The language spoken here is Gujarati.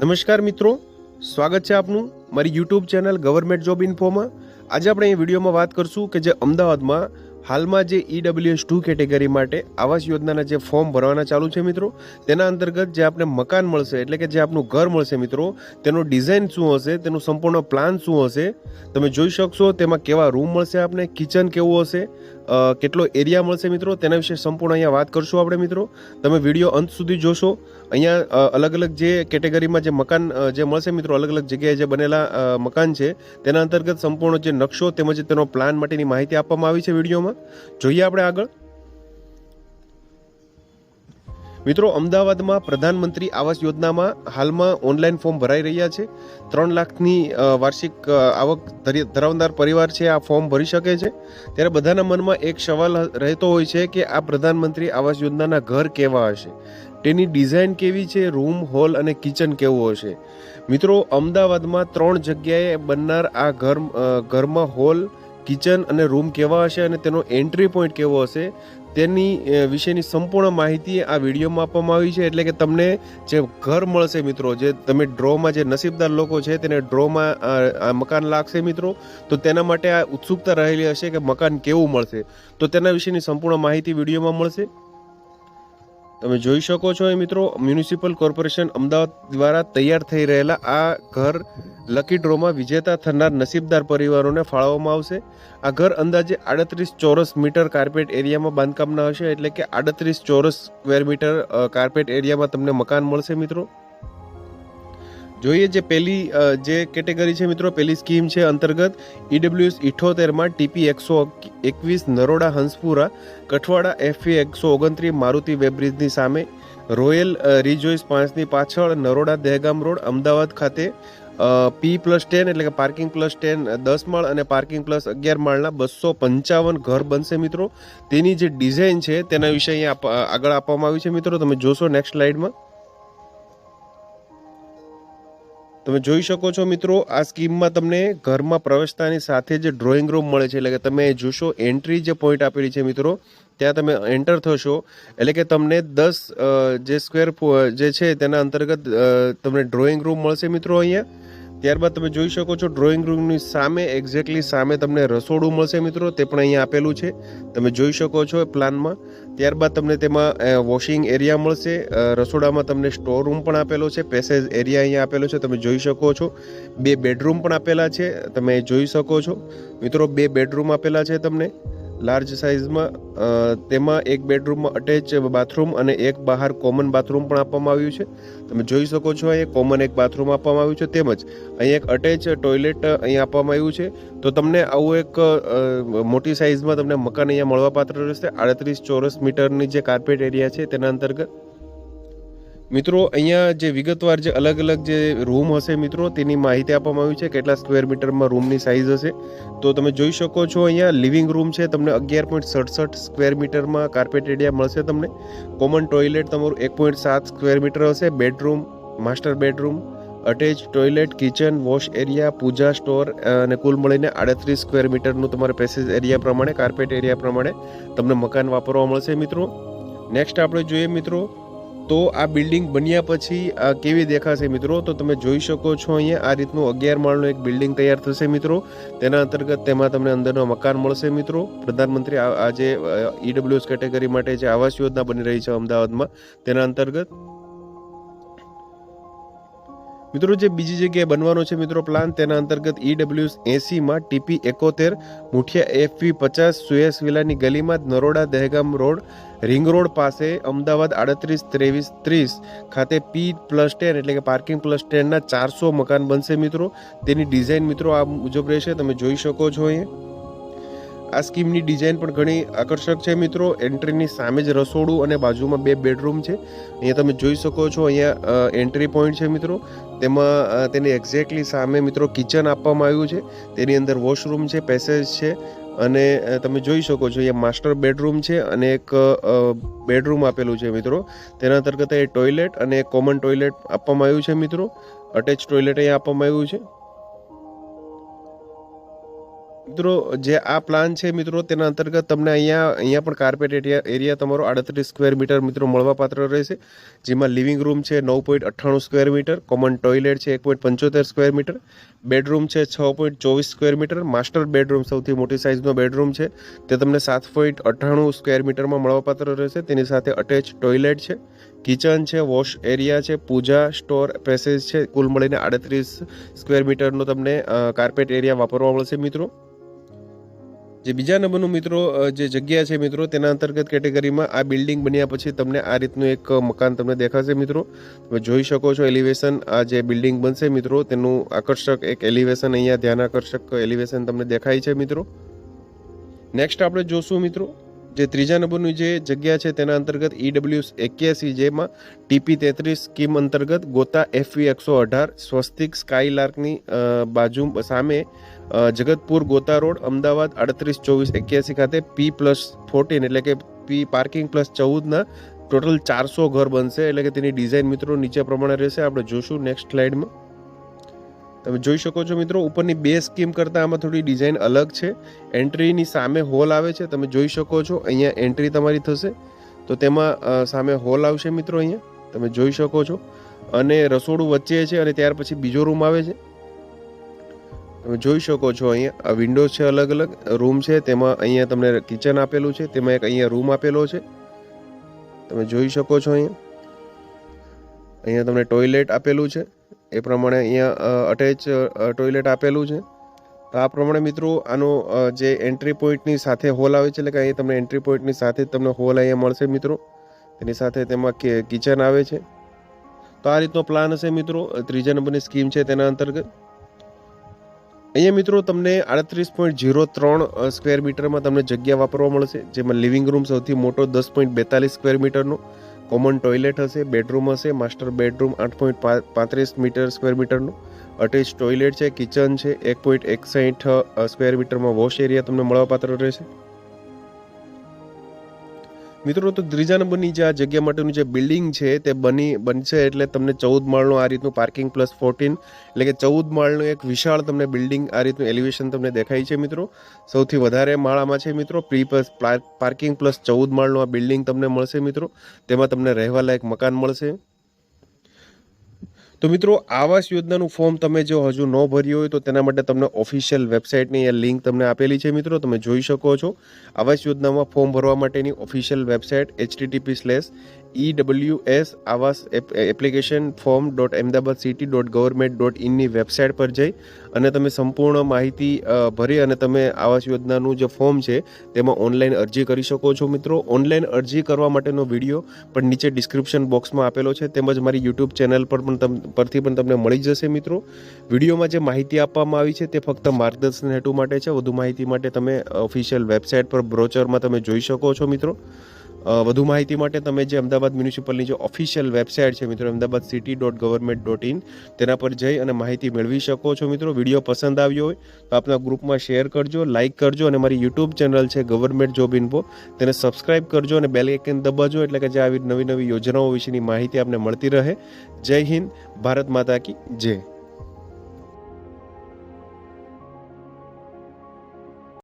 નમસ્કાર મિત્રો, સ્વાગત છે આપનું મારી યુટ્યુબ ચેનલ ગવર્મેન્ટ જોબ ઇન્ફોમાં। આજે આપણે એ વિડીયોમાં વાત કરશું કે જે અમદાવાદમાં હાલમાં જે EWS2 કેટેગરી માટે આવાસ યોજનાના જે ફોર્મ ભરવાના ચાલુ છે મિત્રો, તેના અંતર્ગત જે આપણે મકાન મળશે એટલે કે જે આપનું ઘર મળશે મિત્રો, તેનો ડિઝાઇન શું હશે, તેનું સંપૂર્ણ પ્લાન શું હશે, તમે જોઈ શકશો। તેમાં કેવા રૂમ મળશે, આપને કિચન કેવું હશે, કેટલો એરિયા મળશે મિત્રો, તેના વિશે સંપૂર્ણ અહીંયા વાત કરશું આપણે મિત્રો। તમે વિડીયો અંત સુધી જોશો। અહીંયા અલગ અલગ જે કેટેગરીમાં જે મકાન જે મળશે મિત્રો, અલગ અલગ જગ્યાએ જે બનેલા મકાન છે તેના અંતર્ગત સંપૂર્ણ જે નકશો તેમજ તેનો પ્લાન માટેની માહિતી આપવામાં આવી છે વિડીયોમાં। જોઈએ આપણે આગળ મિત્રો। અમદાવાદમાં પ્રધાનમંત્રી આવાસ યોજનામાં હાલમાં ઓનલાઈન ફોર્મ ભરાઈ રહ્યા છે। 3 લાખની વાર્ષિક આવક ધરાવનાર પરિવાર છે આ ફોર્મ ભરી શકે છે। ત્યારે બધાના મનમાં એક સવાલ રહેતો હોય છે કે આ પ્રધાનમંત્રી આવાસ યોજનાના ઘર કેવા હશે, તેની ડિઝાઇન કેવી છે, રૂમ, હોલ અને કિચન કેવું હશે મિત્રો। અમદાવાદમાં 3 જગ્યાએ બનનાર આ ઘરમાં હોલ, કિચન અને રૂમ કેવા હશે અને તેનો એન્ટ્રી પોઈન્ટ કેવો હશે તેની વિશેની સંપૂર્ણ માહિતી આ વિડીયોમાં આપવામાં આવી છે। એટલે કે તમને જે ઘર મળશે મિત્રો, જે તમે ડ્રોમાં જે નસીબદાર લોકો છે તેને ડ્રોમાં આ મકાન લાગશે મિત્રો, તો તેના માટે આ ઉત્સુકતા રહેલી હશે કે મકાન કેવું મળશે, તો તેના વિશેની સંપૂર્ણ માહિતી વિડીયોમાં મળશે। તમે જોઈ શકો છો એ મિત્રો, મ્યુનિસિપલ કોર્પોરેશન અમદાવાદ દ્વારા તૈયાર થઈ રહેલા આ ઘર લકી ડ્રોમાં વિજેતા થનાર નસીબદાર પરિવારોને ફાળવવામાં આવશે। આ ઘર અંદાજે 38 ચોરસ મીટર કાર્પેટ એરિયામાં બાંધકામના હશે, એટલે કે 38 ચોરસ સ્ક્વેર મીટર કાર્પેટ એરિયામાં તમને મકાન મળશે મિત્રો। જોઈએ જે પહેલી જે કેટેગરી છે મિત્રો, પહેલી સ્કીમ છે અંતર્ગત EWS 78માં TP 121 Naroda Hanspura Kathwada FE 129 Maruti વેબ્રિજની સામે, રોયલ રિજોઇસ 5ની પાછળ, નરોડા દહેગામ રોડ અમદાવાદ ખાતે P+10 એટલે કે પાર્કિંગ +10 10 માળ અને પાર્કિંગ +11 માળના 255 ઘર બનશે મિત્રો। તેની જે ડિઝાઇન છે તેના વિશે અહીંયા આગળ આપવામાં આવી છે મિત્રો, તમે જોશો નેક્સ્ટ સ્લાઇડમાં। તમે જોઈ શકો છો મિત્રો, આ સ્કીમમાં તમને ઘરમાં પ્રવેશતાની સાથે જે ડ્રોઈંગ રૂમ મળે છે, એટલે કે તમે જોશો એન્ટ્રી જે પોઈન્ટ આપેલી છે મિત્રો, ત્યાં તમે એન્ટર થશો એટલે કે તમને 10 જે સ્ક્વેર જે છે તેના અંતર્ગત તમને ડ્રોઈંગ રૂમ મળશે મિત્રો અહીંયા। ત્યારબાદ તમે જોઈ શકો છો ડ્રોઈંગ રૂમની સામે એક્ઝેક્ટલી સામે તમને રસોડું મળશે મિત્રો, તે પણ અહીંયા આપેલું છે, તમે જોઈ શકો છો પ્લાનમાં। ત્યારબાદ તમને તેમાં વોશિંગ એરિયા મળશે, રસોડામાં તમને સ્ટોર રૂમ પણ આપેલો છે, પેસેજ એરિયા અહીંયા આપેલો છે, તમે જોઈ શકો છો। 2 બેડરૂમ પણ આપેલા છે, તમે જોઈ શકો છો મિત્રો, 2 બેડરૂમ આપેલા છે તમને લાર્જ સાઇઝમાં। તેમાં એક બેડરૂમમાં અટેચ બાથરૂમ અને એક બહાર કોમન બાથરૂમ પણ આપવામાં આવ્યું છે, તમે જોઈ શકો છો। અહીંયા કોમન એક બાથરૂમ આપવામાં આવ્યું છે, તેમજ અહીં એક અટેચ ટોયલેટ અહીંયા આપવામાં આવ્યું છે। તો તમને આવું એક મોટી સાઇઝમાં તમને મકાન અહીંયા મળવાપાત્ર રહેશે। 38 ચોરસ મીટરની જે કાર્પેટ એરિયા છે તેના અંતર્ગત મિત્રો અહીંયા જે વિગતવાર જે અલગ અલગ જે રૂમ હશે મિત્રો, તેની માહિતી આપવામાં આવી છે, કેટલા સ્ક્વેર મીટરમાં રૂમની સાઇઝ હશે। તો તમે જોઈ શકો છો અહીંયા લિવિંગ રૂમ છે, તમને 11.67 સ્ક્વેર મીટરમાં કાર્પેટ એરિયા મળશે તમને। કોમન ટોયલેટ તમારું 1.7 સ્ક્વેર મીટર હશે। Bedroom, master bedroom, attach toilet, kitchen, wash area, puja store અને કુલ મળીને 38 સ્ક્વેર મીટરનું તમારે પેસેજ એરિયા પ્રમાણે, કાર્પેટ એરિયા પ્રમાણે તમને મકાન વાપરવા મળશે મિત્રો। નેક્સ્ટ આપણે જોઈએ મિત્રો, તો આ બિલ્ડિંગ બન્યા પછી કેવી દેખાશે મિત્રો, તો તમે જોઈ શકો છો અહીંયા આ રીતનું 11 માળનું એક બિલ્ડિંગ તૈયાર થશે મિત્રો। તેના અંતર્ગત તેમાં તમને અંદરનો મકાન મળશે મિત્રો। પ્રધાનમંત્રી આ જે EWS કેટેગરી માટે જે આવાસ યોજના બની રહી છે અમદાવાદમાં, તેના અંતર્ગત મિત્રો જે બીજી જગ્યાએ બનવાનો છે મિત્રો પ્લાન, તેના અંતર્ગત EWS 80માં TP 71 મુઠિયા FE 50 સુયસ વિલાની ગલીમાં, Naroda Dahegam road ring road પાસે અમદાવાદ 38 23 30 ખાતે P+10 એટલે કે પાર્કિંગ +10 ના 400 મકાન બનશે મિત્રો। તેની ડિઝાઇન મિત્રો આ મુજબ રહેશે, તમે જોઈ શકો છો અહીંયા। આ સ્કીમની ડિઝાઇન પણ ઘણી આકર્ષક છે મિત્રો। એન્ટ્રીની સામે જ રસોડું અને બાજુમાં 2 બેડરૂમ છે, અહીંયા તમે જોઈ શકો છો। અહીંયા એન્ટ્રી પોઈન્ટ છે મિત્રો, તેમાં તેની એક્ઝેક્ટલી સામે મિત્રો કિચન આપવામાં આવ્યું છે, તેની અંદર વોશરૂમ છે, પેસેજ છે અને તમે જોઈ શકો છો અહીંયા માસ્ટર બેડરૂમ છે અને એક બેડરૂમ આપેલું છે મિત્રો। તેના અંતર્ગત એ ટોયલેટ અને એક કોમન ટોયલેટ આપવામાં આવ્યું છે મિત્રો, અટેચ ટોયલેટ અહીંયા આપવામાં આવ્યું છે। મિત્રો જે આ પ્લાન છે મિત્રો તેના અંતર્ગત તમને અહીંયા પણ કાર્પેટ એરિયા તમારો 38 સ્ક્વેર મીટર મિત્રો મળવાપાત્ર રહેશે, જેમાં લિવિંગ રૂમ છે 9.98 સ્ક્વેર મીટર, કોમન ટોયલેટ છે 1.75 સ્ક્વેર મીટર, બેડરૂમ છે 6.24 સ્ક્વેર મીટર, માસ્ટર બેડરૂમ સૌથી મોટી સાઇઝનો બેડરૂમ છે તે તમને 7.98 સ્ક્વેર મીટરમાં મળવાપાત્ર રહેશે. તેની સાથે અટેચ ટોયલેટ છે, કિચન છે, વોશ એરિયા છે, પૂજા સ્ટોર પેસેજ છે. કુલ મળીને 38 સ્ક્વેર મીટરનો તમને કાર્પેટ એરિયા વાપરવા મળશે મિત્રો. જે બીજા નંબરનું મિત્રો જે જગ્યા છે મિત્રો તેના અંતર્ગત કેટેગરીમાં આ બિલ્ડિંગ બન્યા પછી તમને આ રીતનું એક મકાન તમને દેખાશે મિત્રો. તમે જોઈ શકો છો એલિવેશન, આ જે બિલ્ડિંગ બનશે મિત્રો તેનું આકર્ષક એક એલિવેશન અહીંયા ધ્યાન આકર્ષક એલિવેશન તમને દેખાય છે મિત્રો. નેક્સ્ટ આપણે જોશું મિત્રો જે ત્રીજા નંબરની જે જગ્યા છે તેના અંતર્ગત EW81, જેમાં TP33 સ્કીમ અંતર્ગત ગોતા FV 118 સ્વસ્તિક સ્કાયલાર્કની બાજુ સામે જગતપુર ગોતા રોડ અમદાવાદ 382481 ખાતે P+14 એટલે કે P પાર્કિંગ +14 ટોટલ 400 ઘર બનશે. એટલે કે તેની ડિઝાઇન મિત્રો નીચે પ્રમાણે રહેશે. આપણે જોશું નેક્સ્ટ સ્લાઇડમાં. તમે જોઈ શકો છો મિત્રો ઉપરની બે સ્કીમ કરતાં આમાં થોડી ડિઝાઇન અલગ છે. એન્ટ્રીની સામે હોલ આવે છે, તમે જોઈ શકો છો અહીંયા એન્ટ્રી તમારી થશે તો તેમાં સામે હોલ આવશે મિત્રો, અહીંયા તમે જોઈ શકો છો, અને રસોડું વચ્ચે છે અને ત્યાર પછી બીજો રૂમ આવે છે. તમે જોઈ શકો છો અહીંયા આ વિન્ડોઝ છે, અલગ અલગ રૂમ છે, તેમાં અહીંયા તમને કિચન આપેલું છે, તેમાં એક અહીંયા રૂમ આપેલો છે. તમે જોઈ શકો છો અહીંયા તમને ટોયલેટ આપેલું છે, એ પ્રમાણે અહીંયા અટેચ ટોયલેટ આપેલું છે. તો આ પ્રમાણે મિત્રો આનો જે એન્ટ્રી પોઈન્ટની સાથે હોલ આવે છે, એટલે કે અહીંયા તમને એન્ટ્રી પોઈન્ટની સાથે જ તમને હોલ અહીંયા મળશે મિત્રો. તેની સાથે તેમાં કિચન આવે છે. તો આ રીતનો પ્લાન હશે મિત્રો ત્રીજા નંબરની સ્કીમ છે તેના અંતર્ગત. અહીંયા મિત્રો તમને 38.03 સ્ક્વેર મીટરમાં તમને જગ્યા વાપરવા મળશે, જેમાં લિવિંગ રૂમ સૌથી મોટો 10.42 સ્ક્વેર મીટરનો, કોમન ટોયલેટ હશે, બેડરૂમ હશે, માસ્ટર બેડરૂમ 8.35 સ્ક્વેર મીટરનો, અટેચ ટોયલેટ છે, કિચન છે, 1.61 સ્ક્વેર મીટરમાં વોશ એરિયા તમને મળવાપાત્ર રહેશે મિત્રો. તો ત્રીજા નંબરની જે આ જગ્યા માટેનું જે બિલ્ડિંગ છે તે બનશે એટલે તમને 14 માળનું આ રીતનું પાર્કિંગ +14 એટલે કે 14 માળનું એક વિશાળ તમને બિલ્ડિંગ આ રીતનું એલિવેશન તમને દેખાય છે મિત્રો. સૌથી વધારે માળામાં છે મિત્રો. પાર્કિંગ +14 માળનું આ બિલ્ડિંગ તમને મળશે મિત્રો. તેમાં તમને રહેવા લાયક મકાન મળશે. તો મિત્રો આવાસ યોજનાનું ફોર્મ તમે જો હજુ ન ભર્યું હોય તો તેના માટે તમને ઓફિશિયલ વેબસાઇટની લિંક તમને આપેલી છે મિત્રો, તમે જોઈ શકો છો. આવાસ યોજનામાં ફોર્મ ભરવા માટેની ઓફિશિયલ વેબસાઇટ http://EWS આવાસ એપ્લિકેશન form.ahmedabadcity.government.in ની વેબસાઇટ પર જઈ અને તમે સંપૂર્ણ માહિતી ભરી અને તમે આવાસ યોજનાનું જે ફોર્મ છે તેમાં ઓનલાઈન અરજી કરી શકો છો મિત્રો. ઓનલાઈન અરજી કરવા માટેનો વિડીયો પણ નીચે ડિસ્ક્રિપ્શન બોક્સમાં આપેલો છે, તેમજ મારી યુટ્યુબ ચેનલ પરથી પણ તમને મળી જશે મિત્રો. વિડીયોમાં જે માહિતી આપવામાં આવી છે તે ફક્ત માર્ગદર્શન હેતુ માટે છે. વધુ માહિતી માટે તમે ઓફિશિયલ વેબસાઇટ પર બ્રોચરમાં તમે જોઈ શકો છો મિત્રો. વધુ માહિતી માટે તમે જે અમદાવાદ મ્યુનિસિપલની જે ઓફિશિયલ વેબસાઇટ છે મિત્રો ahmedabadcity.government.in તેના પર જઈ અને માહિતી મેળવી શકો છો મિત્રો. વિડીયો પસંદ આવ્યો હોય તો આપના ગ્રુપમાં શેર કરજો, લાઇક કરજો, અને મારી યુટ્યુબ ચેનલ છે ગવર્મેન્ટ જોબ ઇન્ફો તેને સબસ્ક્રાઇબ કરજો અને બેલ આઇકન દબાવજો, એટલે કે જે આવી નવી યોજનાઓ વિશેની માહિતી આપને મળતી રહે. જય હિન્દ, ભારત માતા કી જય.